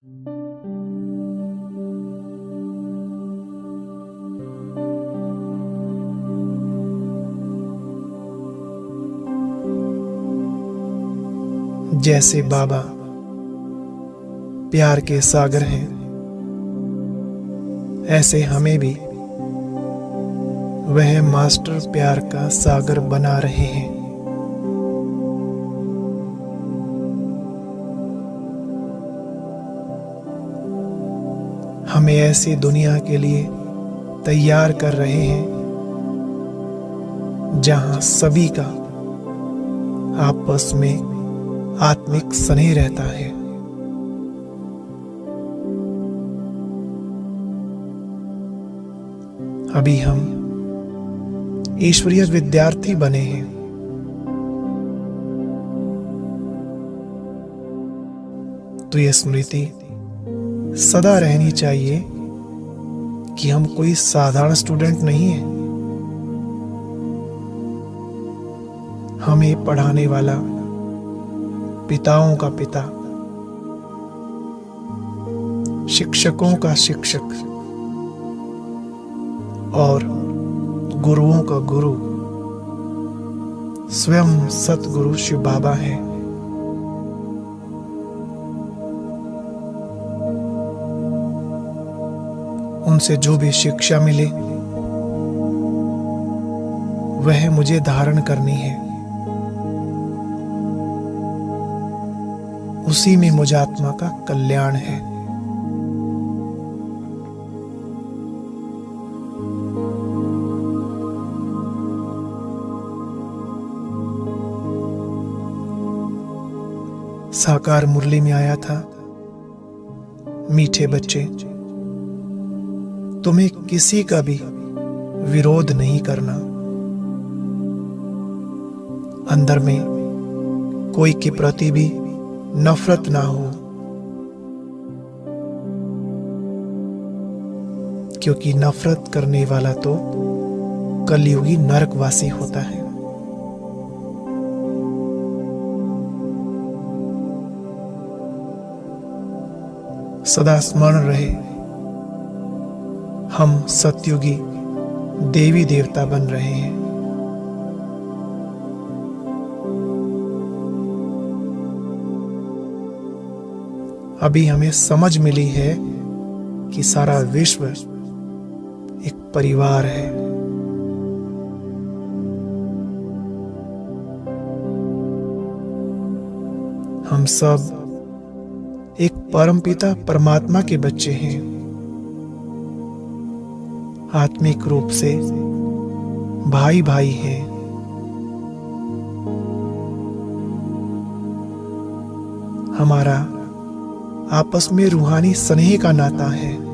जैसे बाबा प्यार के सागर हैं, ऐसे हमें भी वह मास्टर प्यार का सागर बना रहे हैं। हमें ऐसी दुनिया के लिए तैयार कर रहे हैं जहां सभी का आपस में आत्मिक स्नेह रहता है। अभी हम ईश्वरीय विद्यार्थी बने हैं। तो यह स्मृति सदा रहनी चाहिए कि हम कोई साधारण स्टूडेंट नहीं है। हमें पढ़ाने वाला पिताओं का पिता, शिक्षकों का शिक्षक और गुरुओं का गुरु स्वयं सतगुरु शिव बाबा हैं। उनसे जो भी शिक्षा मिले वह मुझे धारण करनी है। उसी में मुझ आत्मा का कल्याण है। साकार मुरली में आया था, मीठे बच्चे, तुम्हें किसी का भी विरोध नहीं करना। अंदर में कोई के प्रति भी नफरत ना हो, क्योंकि नफरत करने वाला तो कलयुगी नरकवासी होता है। सदा स्मरण रहे, हम सतयुगी देवी देवता बन रहे हैं। अभी हमें समझ मिली है कि सारा विश्व एक परिवार है। हम सब एक परमपिता परमात्मा के बच्चे हैं। आत्मिक रूप से भाई भाई हैं। हमारा आपस में रूहानी स्नेह का नाता है।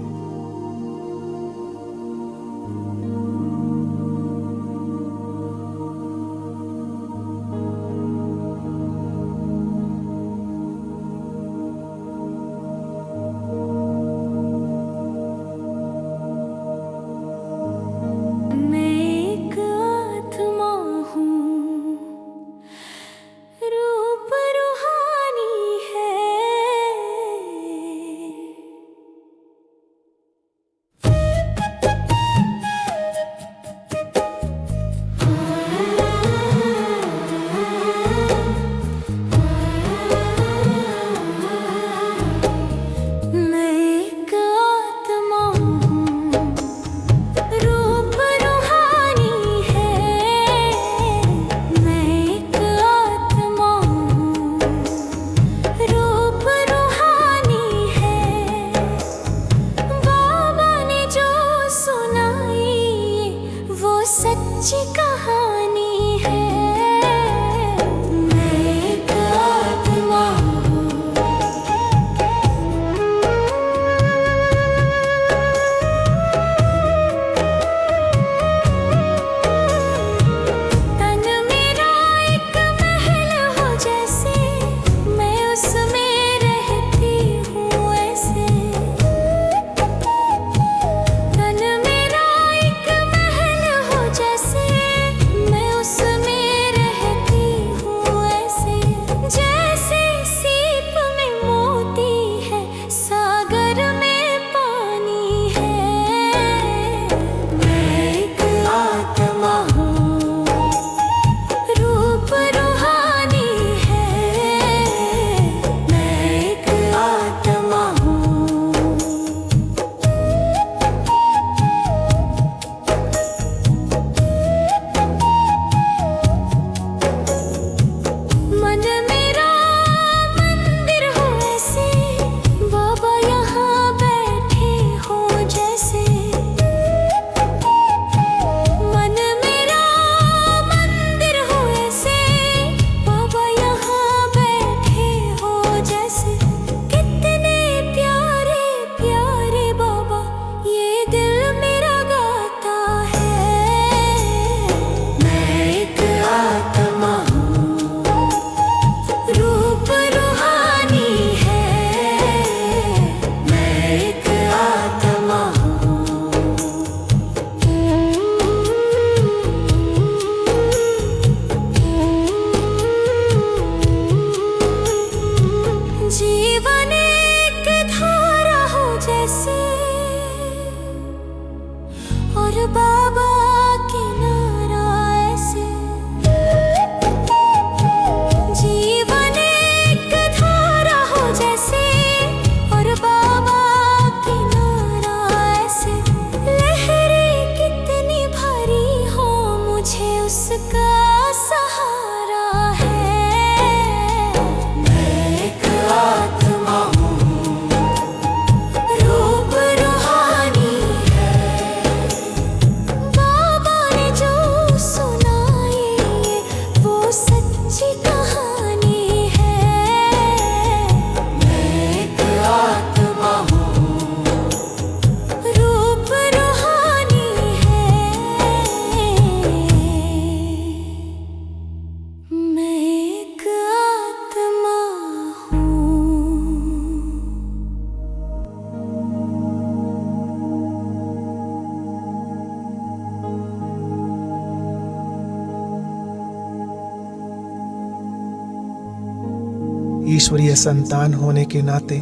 ईश्वरीय संतान होने के नाते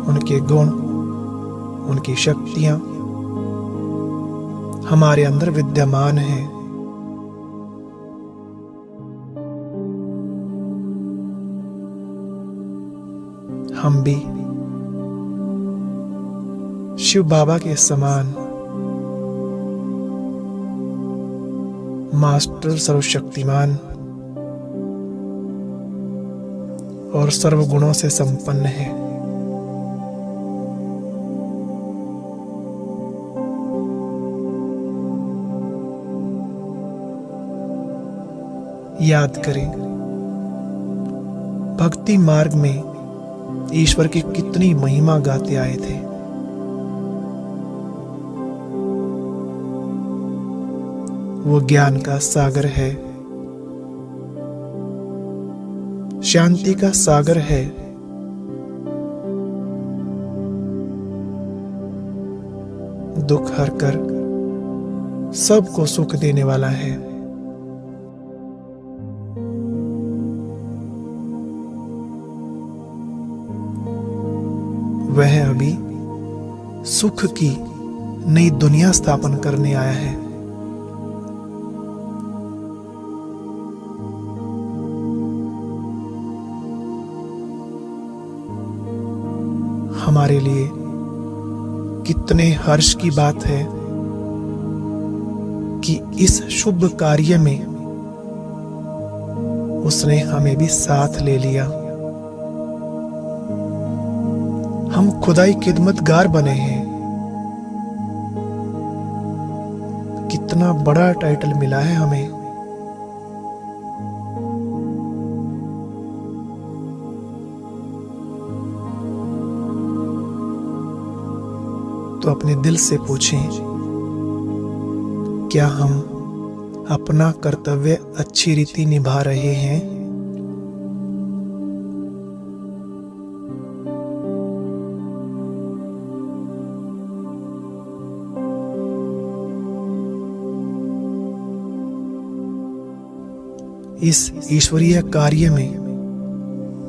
उनके गुण, उनकी शक्तियां हमारे अंदर विद्यमान हैं। हम भी शिव बाबा के समान मास्टर सर्वशक्तिमान और सर्वगुणों से संपन्न है। याद करें, भक्ति मार्ग में ईश्वर की कितनी महिमा गाते आए थे। वो ज्ञान का सागर है, शांति का सागर है, दुख हरकर सबको सुख देने वाला है। वह अभी सुख की नई दुनिया स्थापन करने आया है। हमारे लिए कितने हर्ष की बात है कि इस शुभ कार्य में उसने हमें भी साथ ले लिया। हम खुदाई खिदमतगार बने हैं। कितना बड़ा टाइटल मिला है हमें। तो अपने दिल से पूछें, क्या हम अपना कर्तव्य अच्छी रीति निभा रहे हैं? इस ईश्वरीय कार्य में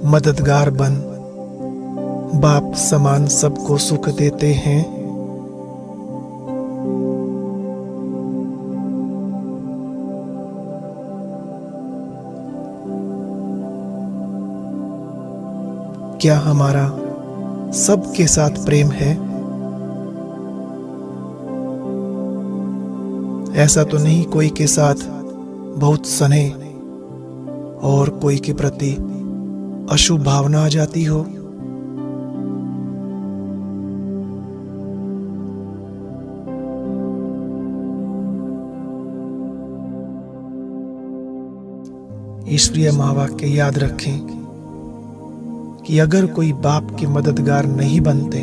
मददगार बन बाप समान सबको सुख देते हैं। क्या हमारा सबके साथ प्रेम है? ऐसा तो नहीं कोई के साथ बहुत स्नेह और कोई के प्रति अशुभ भावना आ जाती हो? ईश्वरीय महावाक्य याद रखें कि अगर कोई बाप के मददगार नहीं बनते,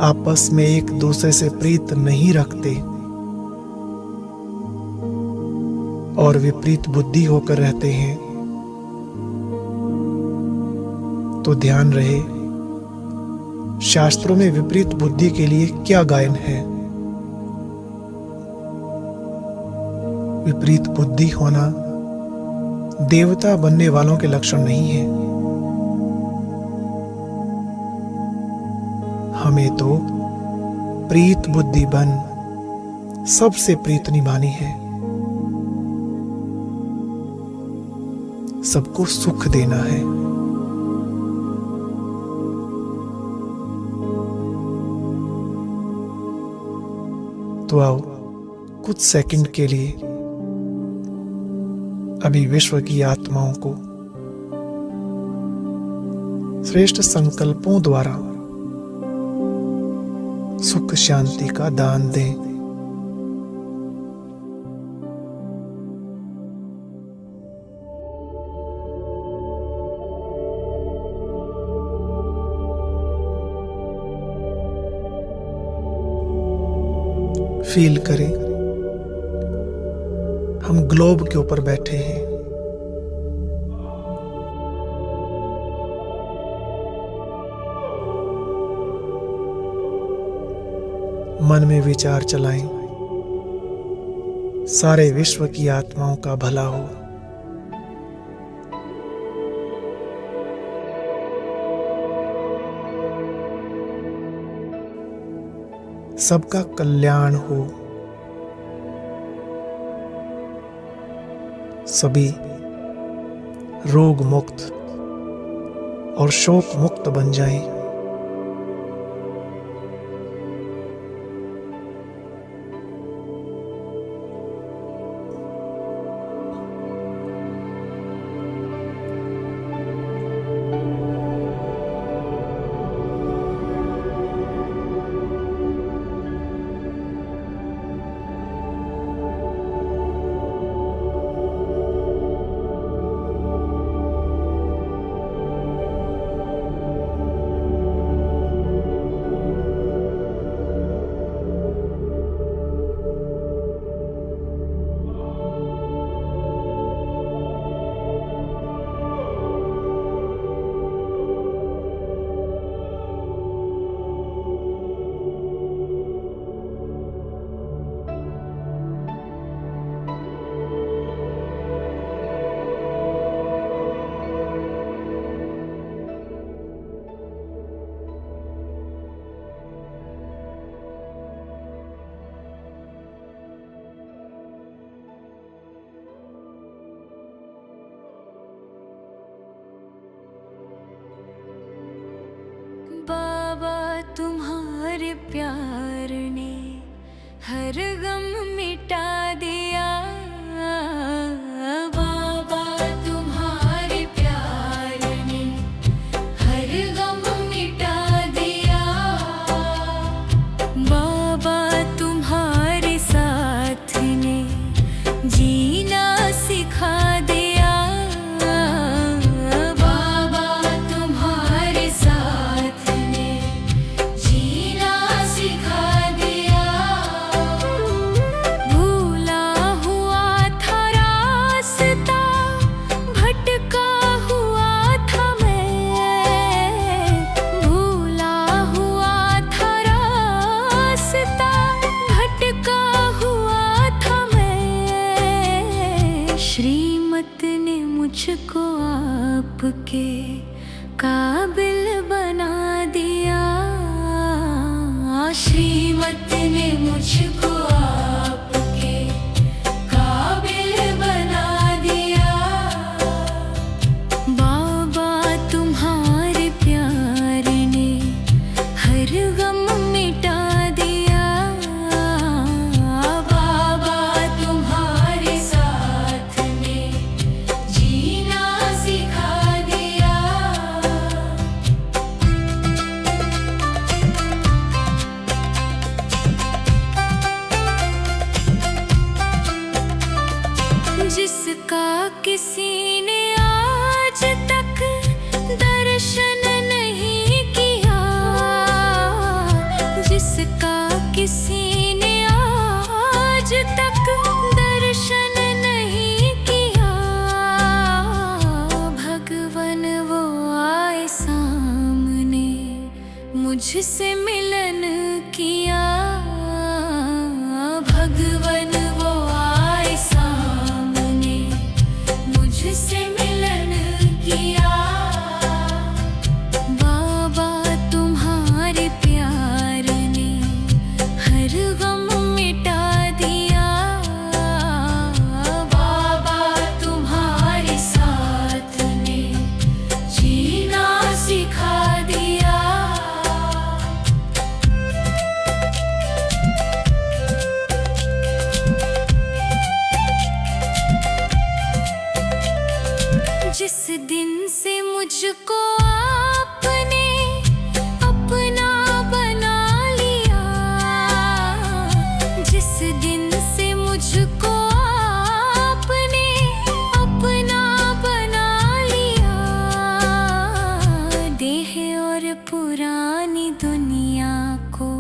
आपस में एक दूसरे से प्रीत नहीं रखते और विपरीत बुद्धि होकर रहते हैं, तो ध्यान रहे शास्त्रों में विपरीत बुद्धि के लिए क्या गायन है। विपरीत बुद्धि होना देवता बनने वालों के लक्षण नहीं है। हमें तो प्रीत बुद्धि बन सबसे प्रीत निभानी है, सबको सुख देना है। तो आओ कुछ सेकंड के लिए अभी विश्व की आत्माओं को श्रेष्ठ संकल्पों द्वारा सुख शांति का दान दें। फील करें हम ग्लोब के ऊपर बैठे हैं। मन में विचार चलाएं सारे विश्व की आत्माओं का भला हो। सबका कल्याण हो। सभी रोग मुक्त और शोक मुक्त बन जाएं। बाबा तुम्हारे प्यार ने हर गम मिटा दिया। बाबा तुम्हारे प्यार ने हर गम मिटा दिया। बाबा तुम्हारे साथ ने जीना सिखा दिया। बाबा तुम्हारे साथ ने जीना सिखा दिया। भूला हुआ था रास्ता, भटका हुआ था मैं। भूला हुआ था रास्ता, भटका हुआ था मैं। श्रीमत ने मुझको आपके काबिल बना दिया। श्रीमत ने मुझको आपके काबिल बना दिया। बाबा तुम्हारे प्यार ने हर गम मिटा दिया। बाबा तुम्हारे साथ ने जीना सिखा दिया। जिसका किसी ने आज तक दर्शन नहीं किया, जिसका किसी ने आज तक दर्शन नहीं किया। भगवन वो आए सामने, मुझसे मिलन किया। भगवन वो आए सामने, मुझसे मिलन किया। बाबा तुम्हारे प्यार ने हर गम मिटा दिया। बाबा तुम्हारे साथ ने जीना सिखा दिया। जिस दिन से मुझको आपने अपना बना लिया, जिस दिन से मुझको आपने अपना बना लिया। देह और पुरानी दुनिया को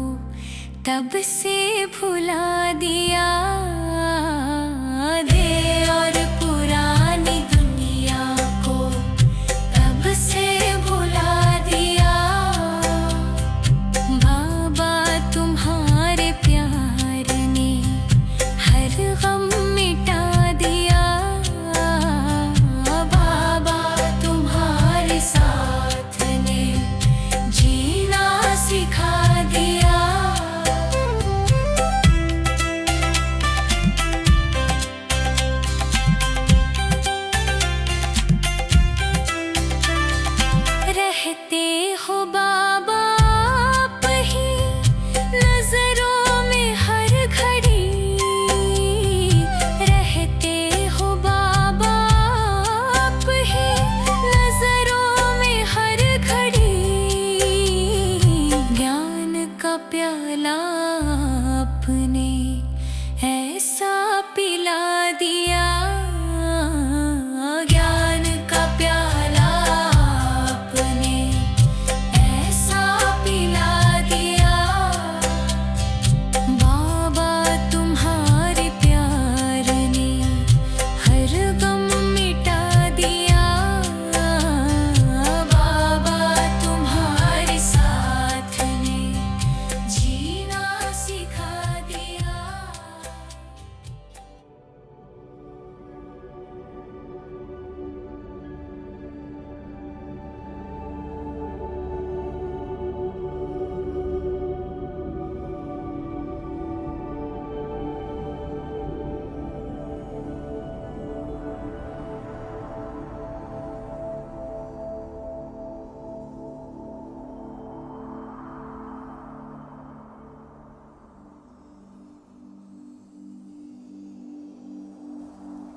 तब से भुला दिया। देह और पुरानी दुनिया को तब से भुला दिया। बाबा तुम्हारे प्यार ने हर गम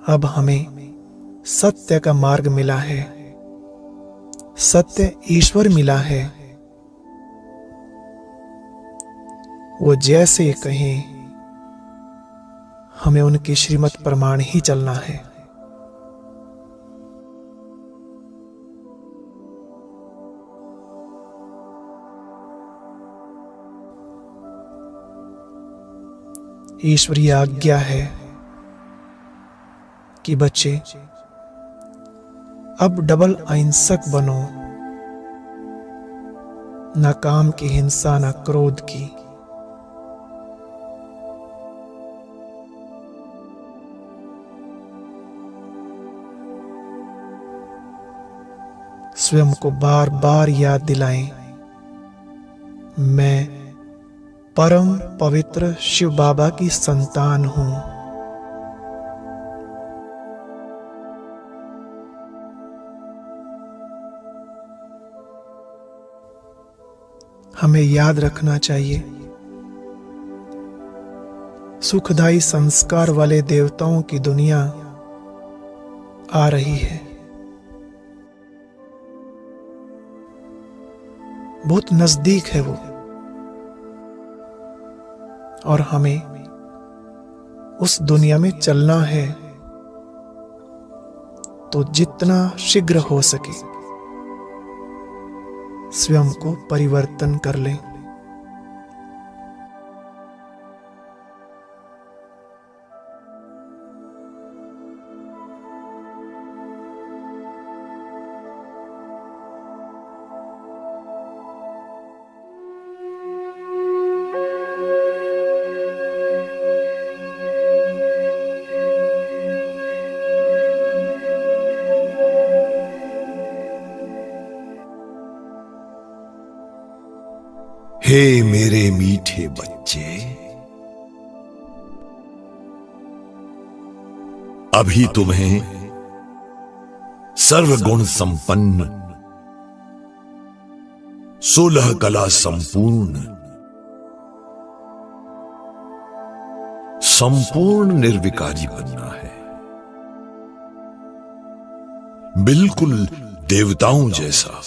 अब हमें सत्य का मार्ग मिला है, सत्य ईश्वर मिला है। वो जैसे कहें हमें उनके श्रीमत प्रमाण ही चलना है। ईश्वरीय आज्ञा है कि बच्चे अब डबल अहिंसक बनो, न काम की हिंसा न क्रोध की। स्वयं को बार बार याद दिलाएं, मैं परम पवित्र शिव बाबा की संतान हूं। हमें याद रखना चाहिए, सुखदायी संस्कार वाले देवताओं की दुनिया आ रही है। बहुत नजदीक है वो, और हमें उस दुनिया में चलना है। तो जितना शीघ्र हो सके स्वयं को परिवर्तन कर लें। हे मेरे मीठे बच्चे, अभी तुम्हें सर्वगुण संपन्न, 16 कला संपूर्ण, संपूर्ण निर्विकारी बनना है, बिल्कुल देवताओं जैसा।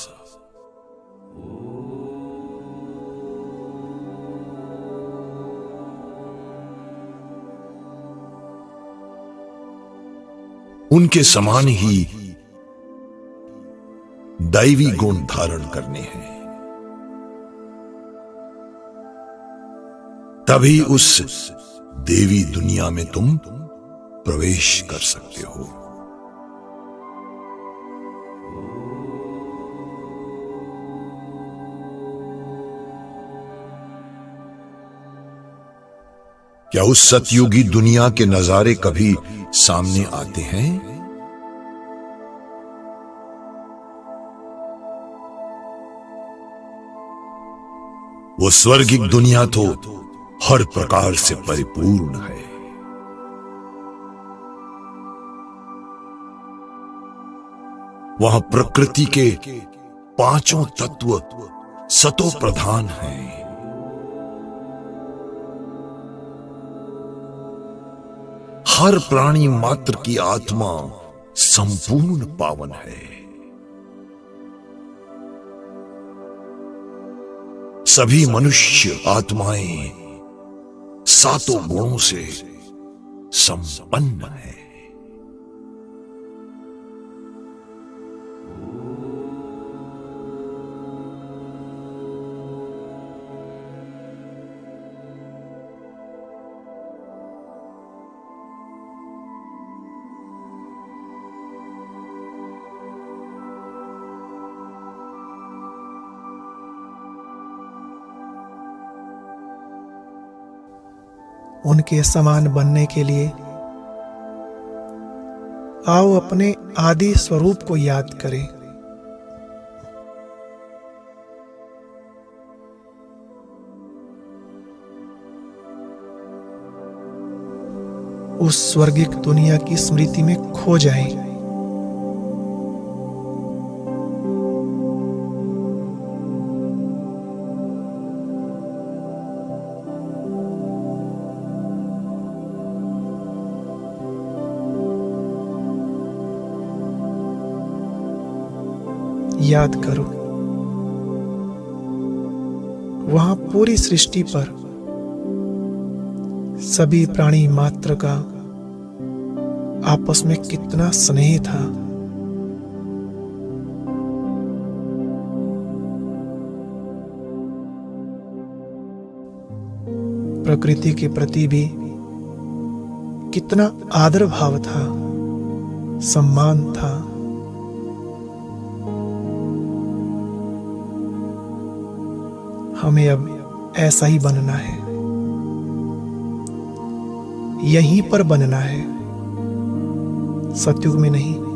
उनके समान ही दैवी गुण धारण करने हैं, तभी उस देवी दुनिया में तुम प्रवेश कर सकते हो। क्या उस सतयुगी दुनिया के नजारे कभी सामने आते हैं? वो स्वर्गिक दुनिया तो हर प्रकार से परिपूर्ण है। वहां प्रकृति के 5 तत्व सतो प्रधान हैं। हर प्राणी मात्र की आत्मा संपूर्ण पावन है। सभी मनुष्य आत्माएं 7 गुणों से संपन्न है। उनके समान बनने के लिए आओ अपने आदि स्वरूप को याद करें। उस स्वर्गिक दुनिया की स्मृति में खो जाएं। याद करो, वहां पूरी सृष्टि पर सभी प्राणी मात्र का आपस में कितना स्नेह था। प्रकृति के प्रति भी कितना आदर भाव था, सम्मान था। हमें अब ऐसा ही बनना है, यहीं पर बनना है, सतयुग में नहीं।